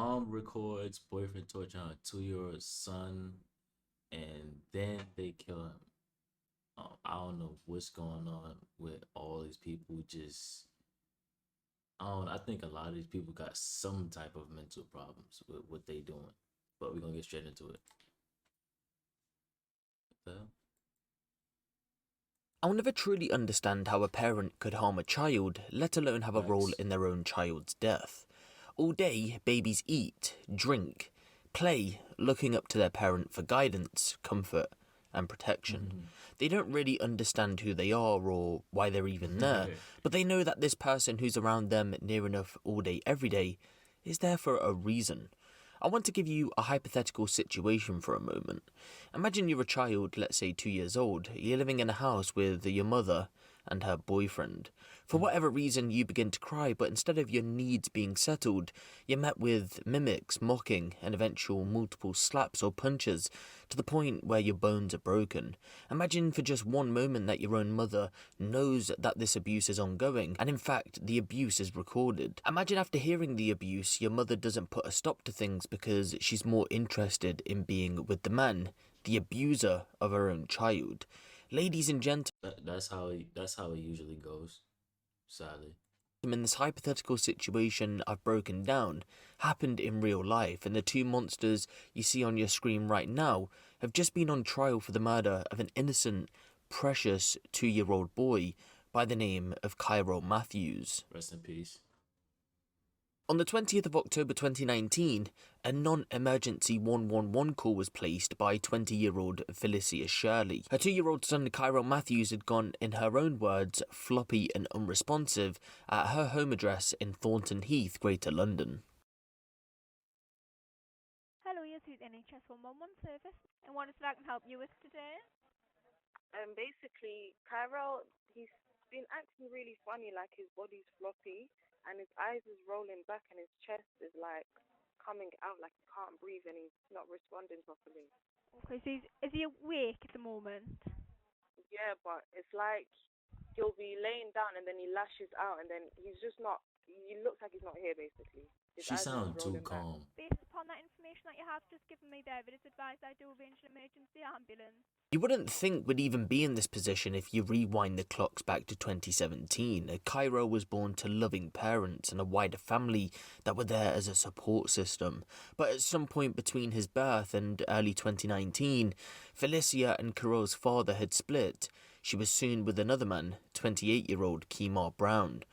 mom records boyfriend torturing her 2-year-old son, and then they kill him. I don't know what's going on with all these people. Just I don't. I think a lot of these people got some type of mental problems with what they doing. But we're gonna get straight into it. What the hell? I'll never truly understand how a parent could harm a child, let alone have a role Facts. in their own child's death. All day, babies eat, drink, play, looking up to their parent for guidance, comfort, and protection. They don't really understand who they are or why they're even there, but they know that this person who's around them near enough all day, every day, is there for a reason. I want to give you a hypothetical situation for a moment. Imagine you're a child, let's say 2 years old. You're living in a house with your mother and her boyfriend. For whatever reason, you begin to cry, but instead of your needs being settled, you're met with mimics, mocking, and eventual multiple slaps or punches to the point where your bones are broken. Imagine for just one moment that your own mother knows that this abuse is ongoing, and in fact, the abuse is recorded. Imagine after hearing the abuse, your mother doesn't put a stop to things because she's more interested in being with the man, the abuser of her own child. Ladies and gentlemen, That's how it usually goes. Sadly. in this hypothetical situation I've broken down happened in real life, and the two monsters you see on your screen right now have just been on trial for the murder of an innocent, precious 2-year-old boy by the name of Cairo Matthews. Rest in peace. On the 20th of October 2019, a non-emergency 111 call was placed by 20-year-old Felicia Shirley. Her 2-year-old son Cairo Matthews had gone, in her own words, floppy and unresponsive at her home address in Thornton Heath, Greater London. Hello, you're through the NHS 111 service, and what is it I can help you with today? Basically, Kyrell, he's been acting really funny, like his body's floppy and his eyes is rolling back and his chest is like coming out like he can't breathe and he's not responding properly. Okay, so is he awake at the moment? Yeah, but it's like he'll be laying down and then he lashes out and then he's just not, he looks like he's not here basically. His She eyes are just sound too rolling back. calm. Based upon that information that you have just given me there, but it's advised I do arrange an emergency ambulance. You wouldn't think we'd even be in this position if you rewind the clocks back to 2017. Cairo was born to loving parents and a wider family that were there as a support system. But at some point between his birth and early 2019, Felicia and Cairo's father had split. She was soon with another man, 28-year-old Kemar Brown.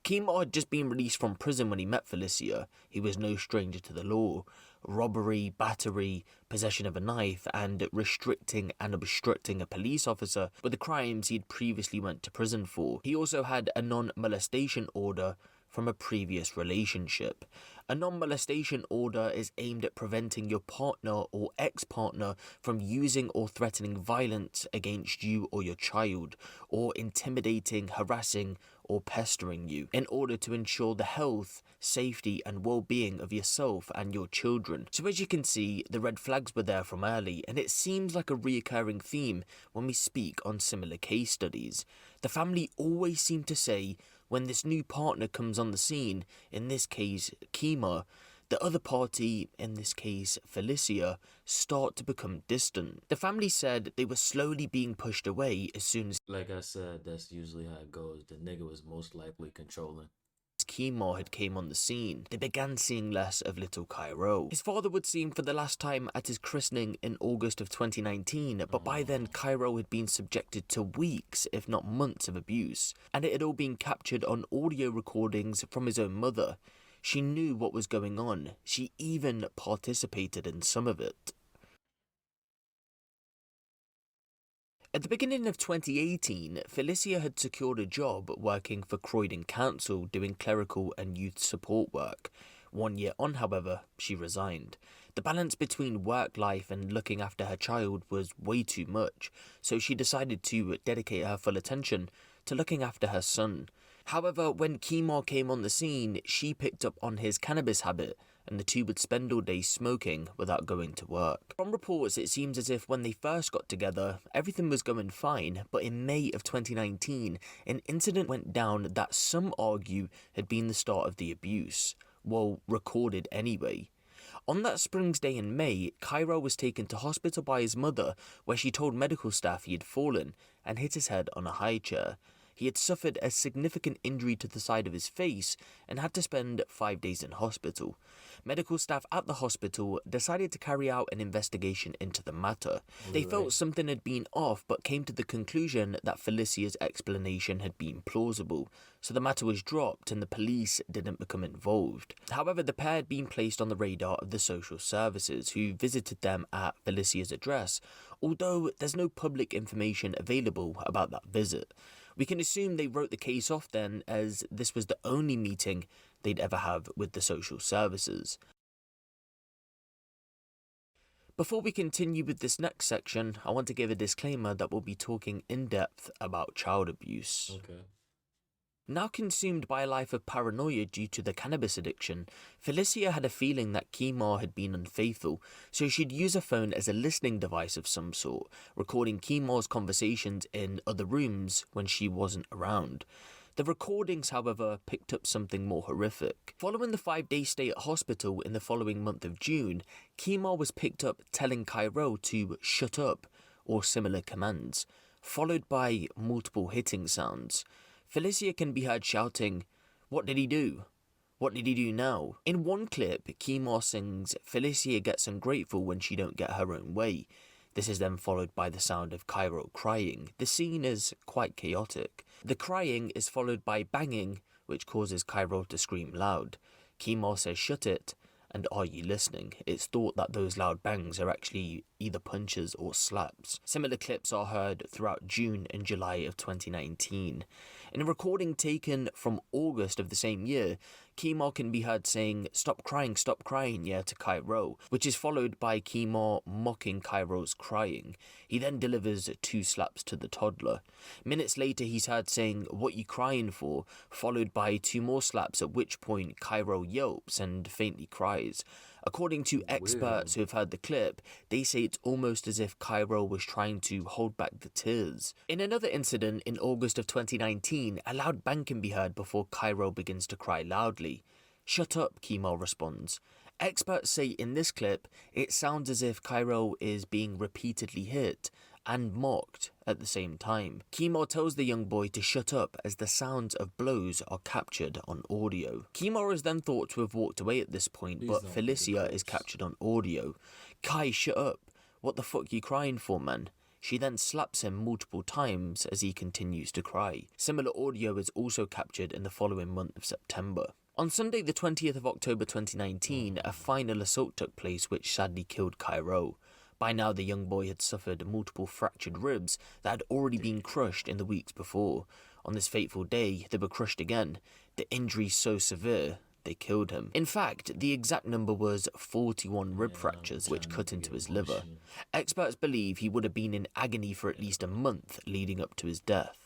Kemar had just been released from prison when he met Felicia. He was no stranger to the law. Robbery, battery, possession of a knife, and restricting and obstructing a police officer were the crimes he'd previously went to prison for. He also had a non-molestation order from a previous relationship. A non-molestation order is aimed at preventing your partner or ex-partner from using or threatening violence against you or your child, or intimidating, harassing, or pestering you, in order to ensure the health, safety, and well-being of yourself and your children. So as you can see, the red flags were there from early, and it seems like a reoccurring theme when we speak on similar case studies. The family always seem to say, when this new partner comes on the scene, in this case Kemar, the other party, in this case Felicia, start to become distant. The family said they were slowly being pushed away as soon as Like I said, that's usually how it goes. The nigga was most likely controlling. Kemar had came on the scene. They began seeing less of little Cairo. His father would see him for the last time at his christening in August of 2019, but by then Cairo had been subjected to weeks, if not months, of abuse, and it had all been captured on audio recordings from his own mother. She knew what was going on. She even participated in some of it. At the beginning of 2018, Felicia had secured a job working for Croydon Council doing clerical and youth support work. 1 year on, however, she resigned. The balance between work life and looking after her child was way too much, so she decided to dedicate her full attention to looking after her son. However, when Kemar came on the scene, she picked up on his cannabis habit, and the two would spend all day smoking without going to work. From reports, it seems as if when they first got together, everything was going fine, but in May of 2019, an incident went down that some argue had been the start of the abuse. Well, recorded anyway. On that Springs day in May, Cairo was taken to hospital by his mother, where she told medical staff he had fallen and hit his head on a high chair. He had suffered a significant injury to the side of his face and had to spend 5 days in hospital. Medical staff at the hospital decided to carry out an investigation into the matter. They felt something had been off but came to the conclusion that Felicia's explanation had been plausible, so the matter was dropped and the police didn't become involved. However, the pair had been placed on the radar of the social services, who visited them at Felicia's address, although there's no public information available about that visit. We can assume they wrote the case off then, as this was the only meeting they'd ever have with the social services. Before we continue with this next section, I want to give a disclaimer that we'll be talking in depth about child abuse. Okay. Now consumed by a life of paranoia due to the cannabis addiction, Felicia had a feeling that Kemar had been unfaithful, so she'd use her phone as a listening device of some sort, recording Kemar's conversations in other rooms when she wasn't around. The recordings, however, picked up something more horrific. Following the 5-day stay at hospital in the following month of June, Kemar was picked up telling Cairo to shut up, or similar commands, followed by multiple hitting sounds. Felicia can be heard shouting, "What did he do? What did he do now?" In one clip, Kemar sings, "Felicia gets ungrateful when she don't get her own way." This is then followed by the sound of Cairo crying. The scene is quite chaotic. The crying is followed by banging, which causes Cairo to scream loud. Kemar says, "Shut it," and "Are you listening?" It's thought that those loud bangs are actually either punches or slaps. Similar clips are heard throughout June and July of 2019. In a recording taken from August of the same year, Kemar can be heard saying, stop crying, yeah, to Cairo, which is followed by Kemar mocking Cairo's crying. He then delivers 2 slaps to the toddler. Minutes later, he's heard saying, "What you crying for?" followed by 2 more slaps, at which point Cairo yelps and faintly cries. According to experts who have heard the clip, they say it's almost as if Cairo was trying to hold back the tears. In another incident in August of 2019, a loud bang can be heard before Cairo begins to cry loudly. "Shut up," Kemar responds. Experts say in this clip, it sounds as if Cairo is being repeatedly hit and mocked at the same time. Kemar tells the young boy to shut up as the sounds of blows are captured on audio. Kemar is then thought to have walked away at this point, but Felicia is captured on audio. "Kai, shut up. What the fuck you crying for, man?" She then slaps him multiple times as he continues to cry. Similar audio is also captured in the following month of September. On Sunday the 20th of October 2019, a final assault took place which sadly killed Cairo. By now, the young boy had suffered multiple fractured ribs that had already been crushed in the weeks before. On this fateful day, they were crushed again, the injury so severe they killed him. In fact, the exact number was 41 rib fractures, which cut into his liver. Experts believe he would have been in agony for at least a month leading up to his death.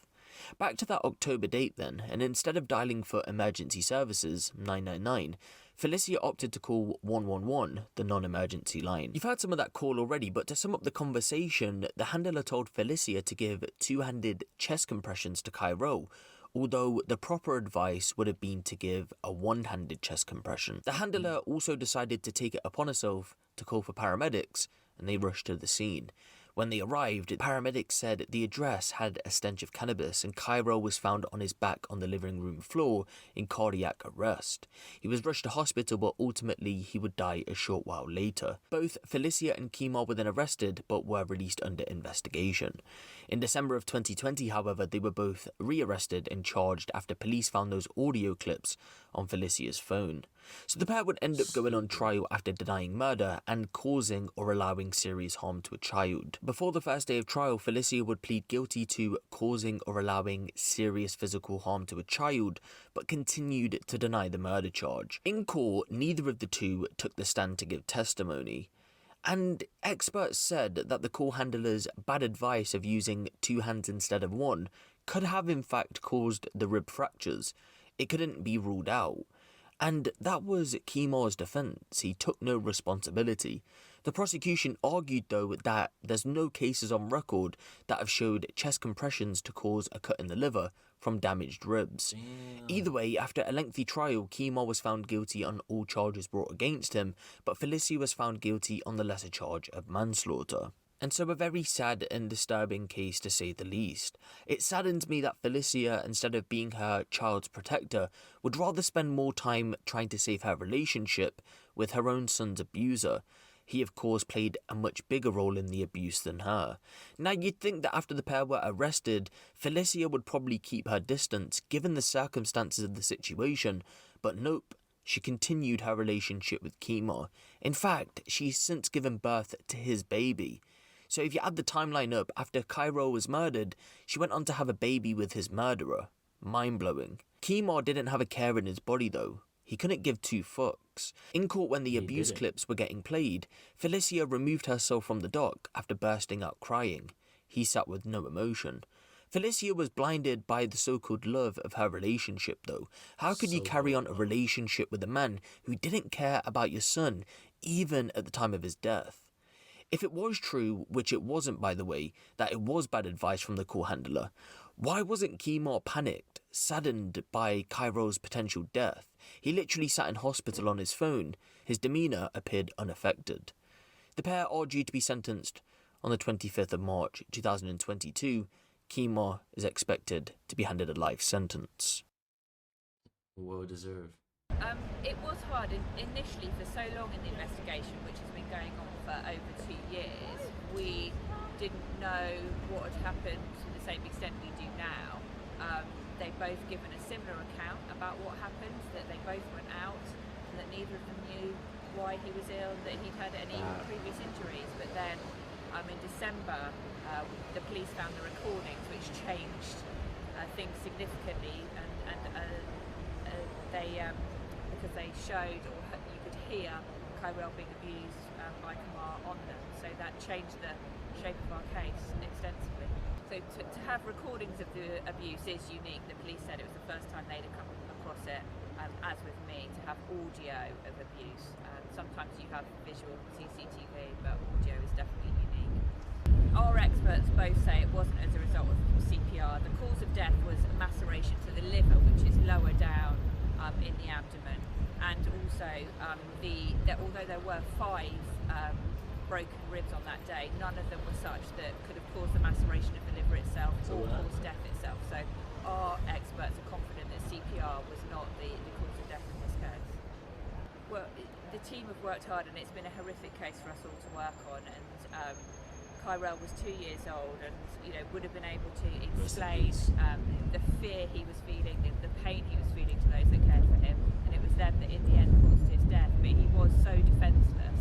Back to that October date then, and instead of dialing for emergency services, 999, Felicia opted to call 111, the non-emergency line. You've heard some of that call already, but to sum up the conversation, the handler told Felicia to give 2-handed chest compressions to Cairo, although the proper advice would have been to give a 1-handed chest compression. The handler also decided to take it upon herself to call for paramedics, and they rushed to the scene. When they arrived, paramedics said the address had a stench of cannabis and Cairo was found on his back on the living room floor in cardiac arrest. He was rushed to hospital, but ultimately he would die a short while later. Both Felicia and Kemar were then arrested but were released under investigation. In December of 2020, however, they were both rearrested and charged after police found those audio clips on Felicia's phone. So the pair would end up going on trial after denying murder and causing or allowing serious harm to a child. Before the first day of trial, Felicia would plead guilty to causing or allowing serious physical harm to a child, but continued to deny the murder charge. In court, neither of the two took the stand to give testimony. And experts said that the call handler's bad advice of using 2 hands instead of 1 could have in fact caused the rib fractures. It couldn't be ruled out. And that was Kemar's defense. He took no responsibility. The prosecution argued, though, that there's no cases on record that have showed chest compressions to cause a cut in the liver from damaged ribs. Damn. Either way, after a lengthy trial, Kemar was found guilty on all charges brought against him, but Felicia was found guilty on the lesser charge of manslaughter. And so a very sad and disturbing case to say the least. It saddens me that Felicia, instead of being her child's protector, would rather spend more time trying to save her relationship with her own son's abuser. He, of course, played a much bigger role in the abuse than her. Now, you'd think that after the pair were arrested, Felicia would probably keep her distance, given the circumstances of the situation, but nope. She continued her relationship with Kemar. In fact, she's since given birth to his baby. So if you add the timeline up, after Cairo was murdered, she went on to have a baby with his murderer. Mind-blowing. Kemar didn't have a care in his body though. He couldn't give two fucks. In court when the abuse didn't. clips were getting played, Felicia removed herself from the dock after bursting out crying. He sat with no emotion. Felicia was blinded by the so-called love of her relationship though. How could you So carry on a love. relationship with a man who didn't care about your son, even at the time of his death? If it was true, which it wasn't by the way, that it was bad advice from the court handler, why wasn't Kemar panicked, saddened by Cairo's potential death? He literally sat in hospital on his phone. His demeanour appeared unaffected. The pair are due to be sentenced on the 25th of March 2022. Kemar is expected to be handed a life sentence. Well deserved. It was hard initially for so long in the investigation, which has been going on for over 2 years. We didn't know what had happened to the same extent we do now. They've both given a similar account about what happened, that they both went out, and that neither of them knew why he was ill, that he'd had any previous injuries. But then in December, the police found the recordings, which changed things significantly, and they because they showed, or you could hear Cairo being abused by Kemar on them, so that changed the shape of our case extensively. So to have recordings of the abuse is unique. The police said it was the first time they'd come across it, as with me, to have audio of abuse. Sometimes you have visual CCTV, but audio is definitely unique. Our experts both say it wasn't as a result of CPR. The cause of death was a maceration to the liver, which is lower down in the abdomen, and also although there were 5 broken ribs on that day, none of them were such that could have caused the maceration of the liver itself or caused death itself. So our experts are confident that CPR was not the cause of death in this case. Well, the team have worked hard, and it's been a horrific case for us all to work on, and Cairo was 2 years old, and would have been able to explain the fear he was feeling, the pain he was feeling to those that cared for him, and it was them that in the end caused his death. But he was so defenceless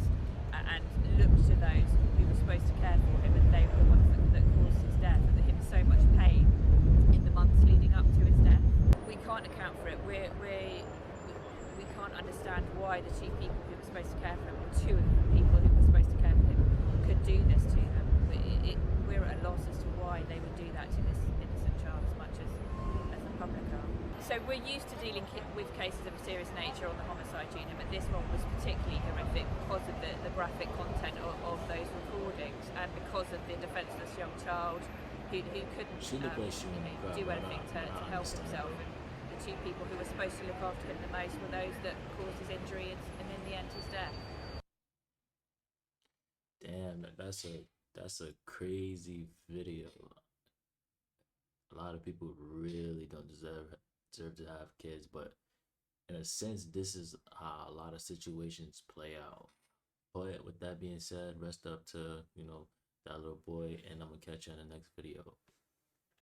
and looked to those who were supposed to care for him, and they were the ones that caused his death, and him so much pain in the months leading up to his death. We can't account for it. We can't understand why the 2 people who were supposed to care for him, or 2 of the people who were supposed to care for him, could do this to them. We're at a loss as to why they would do that to this innocent child as much as the public are. So we're used to dealing with cases of a serious nature on the homicide unit, but this one was particularly horrific because of the graphic content of those recordings, and because of the defenceless young child who couldn't do anything to help himself. And the 2 people who were supposed to look after him the most were those that caused his injury and in the end his death. Damn, that's a crazy video. A lot of people really don't deserve to have kids, but in a sense, this is how a lot of situations play out. But with that being said, rest up to that little boy, and I'm gonna catch you in the next video.